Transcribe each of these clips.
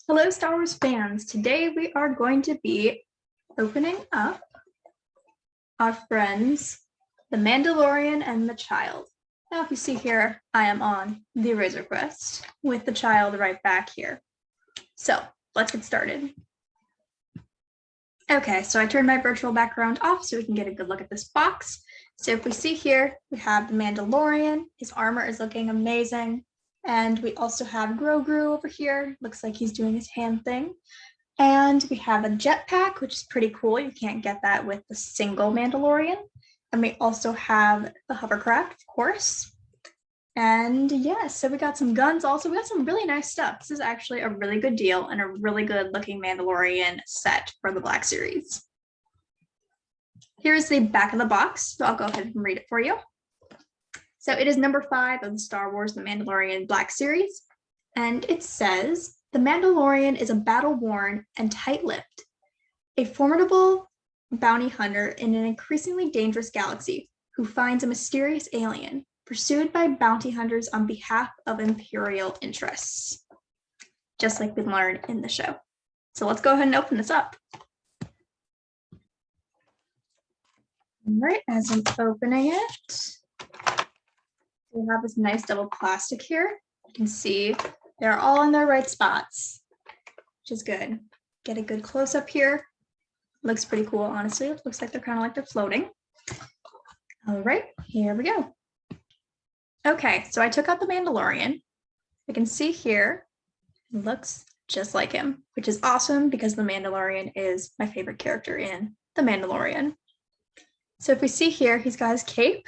Hello, Star Wars fans. Today we are going to be opening up our friends, the Mandalorian and the Child. Now, if you see here, I am on the Razor Quest with the Child right back here. So let's get started. Okay, so I turned my virtual background off so we can get a good look at this box. So if we see here, we have the Mandalorian. His armor is looking amazing. And we also have Grogu over here. Looks like he's doing his hand thing. And we have a jetpack, which is pretty cool. You can't get that with the single Mandalorian. And we also have the hovercraft, of course. And yeah, so we got some guns also. We got some really nice stuff. This is actually a really good deal and a really good looking Mandalorian set for the Black Series. Here's the back of the box. So I'll go ahead and read it for you. So it is number 5 of the Star Wars The Mandalorian Black Series. And it says, the Mandalorian is a battle-worn and tight-lipped, a formidable bounty hunter in an increasingly dangerous galaxy who finds a mysterious alien pursued by bounty hunters on behalf of Imperial interests, just like we learned in the show. So let's go ahead and open this up. All right, as I'm opening it, we have this nice double plastic here. You can see they're all in their right spots, which is good. Get a good close up here. Looks pretty cool, honestly. It looks like they're kind of like they're floating. All right, here we go. Okay, so I took out the Mandalorian. You can see here, it looks just like him, which is awesome because the Mandalorian is my favorite character in The Mandalorian. So if we see here, he's got his cape,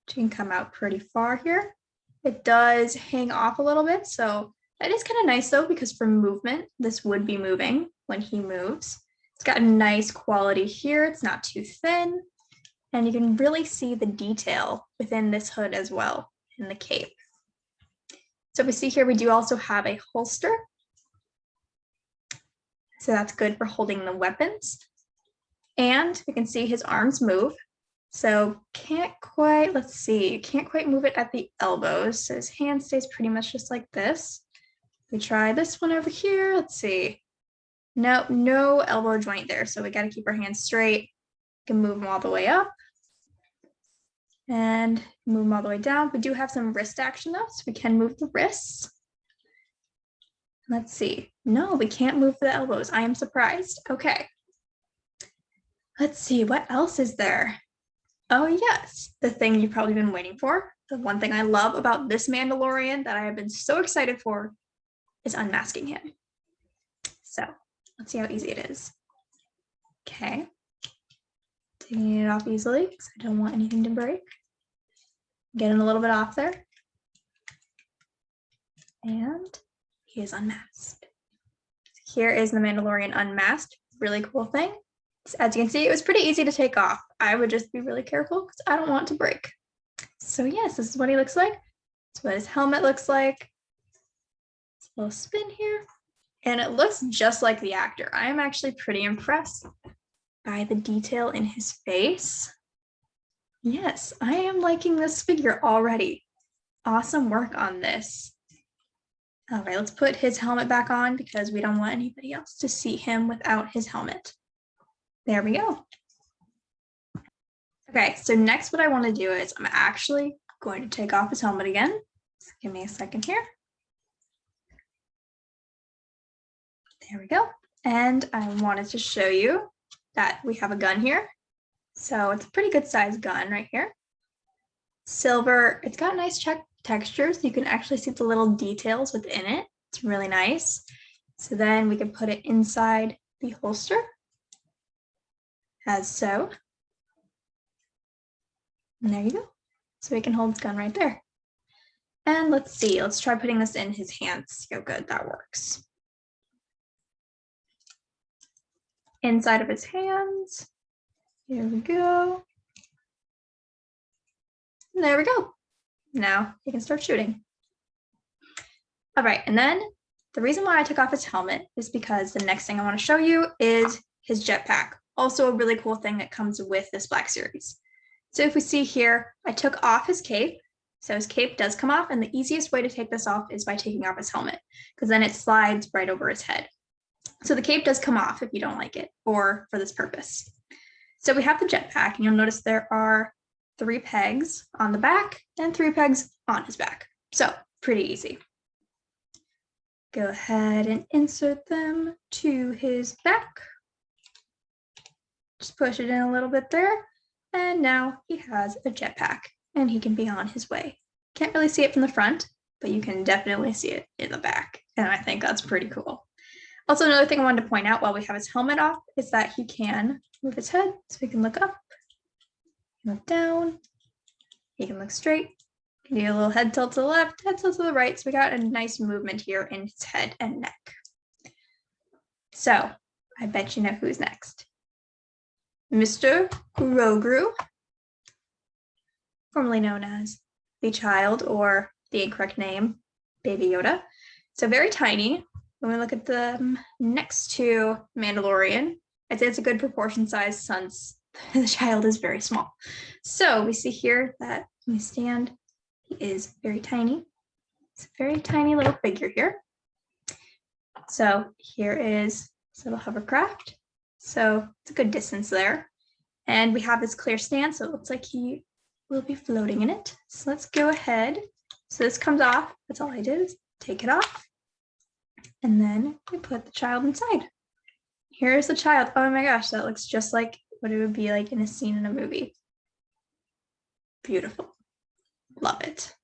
which can come out pretty far here. It does hang off a little bit, so that is kind of nice though, because for movement, this would be moving when he moves. It's got a nice quality here. It's not too thin, and you can really see the detail within this hood as well in the cape. So we see here, we do also have a holster. So that's good for holding the weapons. And we can see his arms move. So can't quite move it at the elbows. So his hand stays pretty much just like this. We try this one over here. Let's see. No elbow joint there. So we got to keep our hands straight. We can move them all the way up and move them all the way down. We do have some wrist action though, so we can move the wrists. Let's see. No, we can't move the elbows. I am surprised. Okay. Let's see. What else is there? Oh yes, the thing you've probably been waiting for. The one thing I love about this Mandalorian that I have been so excited for is unmasking him. So let's see how easy it is. Okay. Taking it off easily because I don't want anything to break. Getting a little bit off there. And he is unmasked. Here is the Mandalorian unmasked. Really cool thing. As you can see, it was pretty easy to take off. I would just be really careful because I don't want it to break. So yes, this is what he looks like. That's what his helmet looks like. It's a little spin here. And it looks just like the actor. I am actually pretty impressed by the detail in his face. Yes, I am liking this figure already. Awesome work on this. All right, let's put his helmet back on because we don't want anybody else to see him without his helmet. There we go. Okay, so next what I want to do is I'm actually going to take off his helmet again. Just give me a second here. There we go. And I wanted to show you that we have a gun here. So it's a pretty good sized gun right here. Silver, it's got nice textures. You can actually see the little details within it. It's really nice. So then we can put it inside the holster. As so. And there you go. So we can hold his gun right there. And let's see, let's try putting this in his hands. See how good that works. Inside of his hands. Here we go. And there we go. Now he can start shooting. All right, and then the reason why I took off his helmet is because the next thing I want to show you is his jetpack. Also a really cool thing that comes with this Black Series. So if we see here, I took off his cape. So his cape does come off, and the easiest way to take this off is by taking off his helmet, because then it slides right over his head. So the cape does come off if you don't like it or for this purpose. So we have the jetpack, and you'll notice there are 3 pegs on the back and 3 pegs on his back. So pretty easy. Go ahead and insert them to his back. Just push it in a little bit there. And now he has a jetpack and he can be on his way. Can't really see it from the front, but you can definitely see it in the back. And I think that's pretty cool. Also, another thing I wanted to point out while we have his helmet off is that he can move his head so he can look up, look down, he can look straight, he can do a little head tilt to the left, head tilt to the right. So we got a nice movement here in his head and neck. So I bet you know who's next. Mr. Grogu, formerly known as the child, or the incorrect name, Baby Yoda. So very tiny. When we look at them next to Mandalorian, I'd say it's a good proportion size since the child is very small. So we see here that when we stand, he is very tiny. It's a very tiny little figure here. So here is this little hovercraft. So it's a good distance there. And we have this clear stand, so it looks like he will be floating in it. So let's go ahead. So this comes off. That's all I did is take it off. And then we put the child inside. Here's the child. Oh my gosh, that looks just like what it would be like in a scene in a movie. Beautiful. Love it.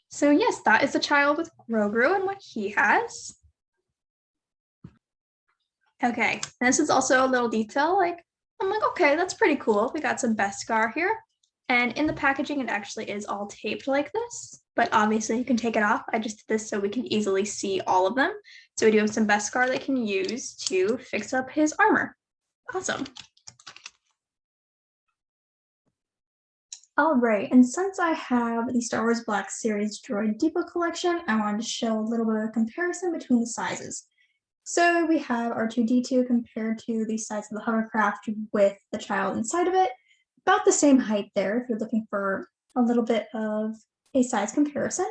So yes, that is the child with Grogu and what he has. Okay, and this is also a little detail. Like, I'm like, okay, that's pretty cool. We got some Beskar here. And in the packaging, it actually is all taped like this, but obviously you can take it off. I just did this so we can easily see all of them. So we do have some Beskar they can use to fix up his armor. Awesome. All right, and since I have the Star Wars Black Series Droid Depot collection, I wanted to show a little bit of a comparison between the sizes. So we have R2-D2 compared to the size of the hovercraft with the child inside of it. About the same height there if you're looking for a little bit of a size comparison.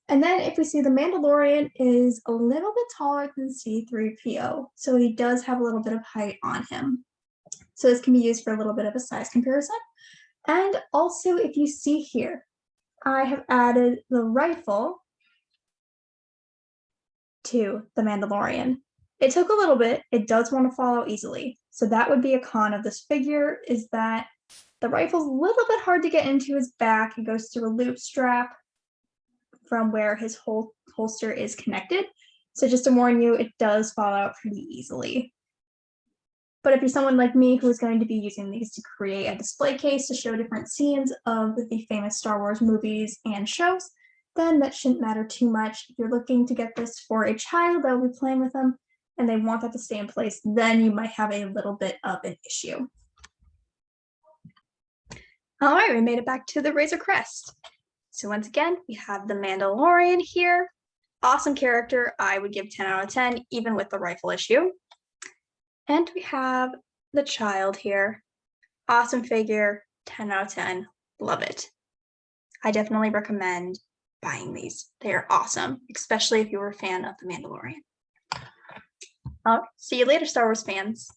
And then if we see the Mandalorian is a little bit taller than C-3PO, so he does have a little bit of height on him. So this can be used for a little bit of a size comparison. And also if you see here, I have added the rifle to the Mandalorian. It took a little bit, it does want to fall out easily. So that would be a con of this figure, is that the rifle's a little bit hard to get into his back. It goes through a loop strap from where his whole holster is connected. So just to warn you, it does fall out pretty easily. But if you're someone like me who is going to be using these to create a display case to show different scenes of the famous Star Wars movies and shows, then that shouldn't matter too much. If you're looking to get this for a child that will be playing with them and they want that to stay in place, then you might have a little bit of an issue. All right, we made it back to the Razor Crest. So once again, we have the Mandalorian here. Awesome character. I would give 10 out of 10, even with the rifle issue. And we have the child here. Awesome figure, 10 out of 10. Love it. I definitely recommend buying these. They are awesome, especially if you were a fan of the Mandalorian. See you later, Star Wars fans.